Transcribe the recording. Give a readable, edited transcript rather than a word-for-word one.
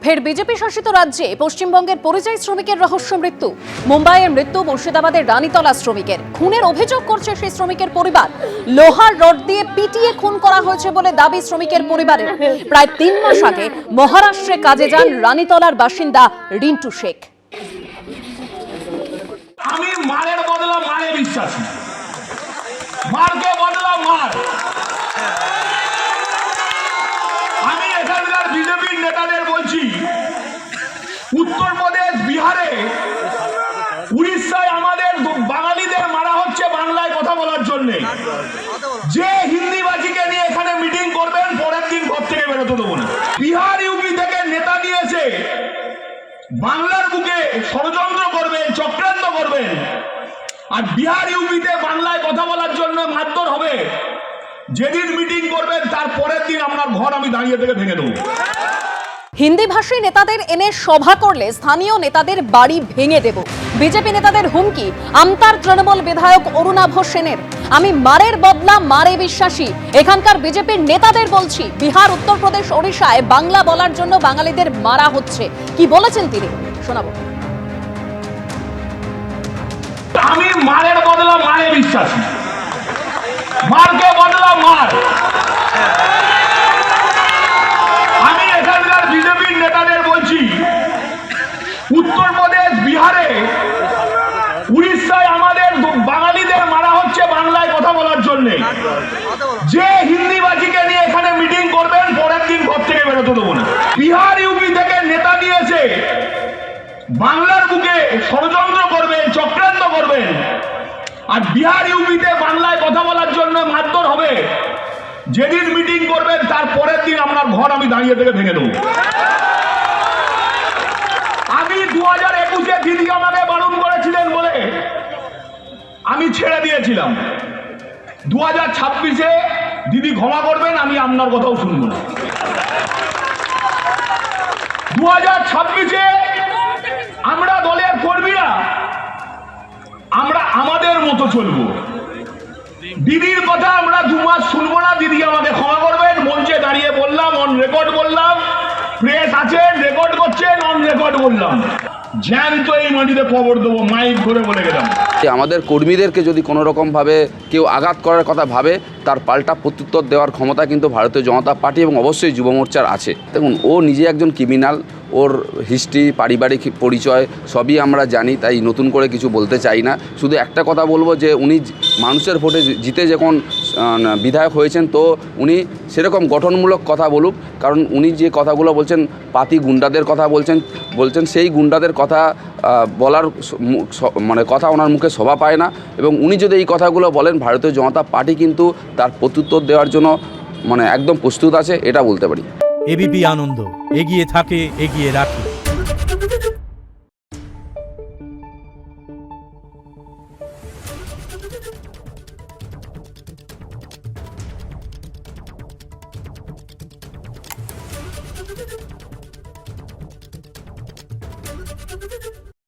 ফের বিজেপি শাসিত রাজ্যে পশ্চিমবঙ্গের পরিযায়ী শ্রমিকের রহস্য মৃত্যু। মুম্বাইয়ের মৃত্যু মুর্শিদাবাদের রানীতলা শ্রমিকের। খুনের অভিযোগ করছে সেই শ্রমিকের পরিবার। লোহার রড দিয়ে পিটিয়ে খুন করা হয়েছে বলে দাবি শ্রমিকের পরিবারের। প্রায় 3 মাস আগে মহারাষ্ট্রে কাজে যান রানীতলার বাসিন্দা রিন্টু শেখ। আমি মারের বদলা মারে বিশ্বাসী, মারকে বদলা মার। আমি এখানকার বিজেপির নেতাদের বলছি, উত্তরপ্রদেশ, বিহারে, উড়িষ্যায় আমাদের বাঙালিদের মারা হচ্ছে বাংলায় কথা বলার জন্য। যে হিন্দিবাজিকে নিয়ে এখানে মিটিং করবেন, পরের দিন ঘর থেকে বেরোতে দেবো না। বিহার, ইউপি থেকে নেতা নিয়েছে বাংলার বুকে ষড়যন্ত্র করবেন, চক্রান্ত করবেন, আর বিহার ইউপিতে বাংলায় কথা বলার জন্য মারধর হবে। যেদিন মিটিং করবেন তার পরের দিন আপনার ঘর আমি দাঁড়িয়ে থেকে ভেঙে দেবো। হিন্দি ভাষী নেতাদের এনে সভা করলে স্থানীয় নেতাদের বাড়ি ভেঙে দেব, বিজেপি নেতাদের হুমকি আমতার তৃণমূল বিধায়ক অরুণাভ সেনের। আমি মারের বদলা মারে বিশ্বাসী। এখানকার বিজেপির নেতাদের বলছি, বিহার, উত্তরপ্রদেশ, ওড়িশায় বাংলা বলার জন্য বাঙালিদের মারা হচ্ছে। কি বলেছেন তিনি, শোনাবো। আমি মারের বদলা মারে বিশ্বাসী, মারকে বদলা মার। আমি এখানকার বিজেপির নেতাদের বলছি, উত্তরপ্রদেশ, বিহারে, উড়িষ্যায় আমাদের বাঙালিদের মারা হচ্ছে বাংলায় কথা বলার জন্য। যে হিন্দিবাজিকে নিয়ে এখানে মিটিং করবেন, পরের দিন ঘর থেকে বেরোতে দেবো না। বিহার, ইউপি থেকে নেতা নিয়েছে বাংলার বুকে ষড়যন্ত্র করবেন, চক্রান্ত করবেন, আর বিহার ইউপিতে বাংলায় কথা বলার জন্য মারধর হবে। যেদিন মিটিং করবেন তার পরের দিন আপনার ঘর আমি দাঁড়িয়ে থেকে ভেঙে দেবো। আমি 2021-এ দিদি আমাকে বারণ করেছিলেন বলে আমি ছেড়ে দিয়েছিলাম। 2026-এ দিদি ক্ষমা করবেন, আমি আপনার কথাও শুনবো না। 2026-এ আমরা দলের কর্মীরা আমরা আমাদের মতো চলবো। দিদির কথা আমরা 2 মাস শুনবো না। দিদি আমাকে ক্ষমা করবেন। মঞ্চে দাঁড়িয়ে বললাম, অন রেকর্ড বললাম, প্রেস আছেন, রেকর্ড করছেন, অন রেকর্ড বললাম, জ্যান্ত এই মাটিতে কবর দেবো, মাইক ধরে বলে গেলাম। আমাদের কর্মীদেরকে যদি কোনো রকমভাবে কেউ আঘাত করার কথা ভাবে, তার পাল্টা প্রত্যুত্তর দেওয়ার ক্ষমতা কিন্তু ভারতীয় জনতা পার্টি এবং অবশ্যই যুব মোর্চার আছে। দেখুন, ও নিজে একজন ক্রিমিনাল, ওর হিস্ট্রি, পারিবারিক পরিচয় সবই আমরা জানি, তাই নতুন করে কিছু বলতে চাই না। শুধু একটা কথা বলবো যে উনি মানুষের ভোটে জিতে যখন বিধায়ক হয়েছেন, তো উনি সেরকম গঠনমূলক কথা বলুক। কারণ উনি যে কথাগুলো বলছেন, পাতি গুন্ডাদের কথা বলছেন সেই গুন্ডাদের কথা বলার মানে কথা ওনার মুখে শোভা পায় না। এবং উনি যদি এই কথাগুলো বলেন, ভারতীয় জনতা পার্টি কিন্তু তার প্রত্যুত্তর দেওয়ার জন্য মানে একদম প্রস্তুত আছে, এটা বলতে পারি। এবিপি আনন্দ, এগিয়ে থাকে, এগিয়ে রাখে।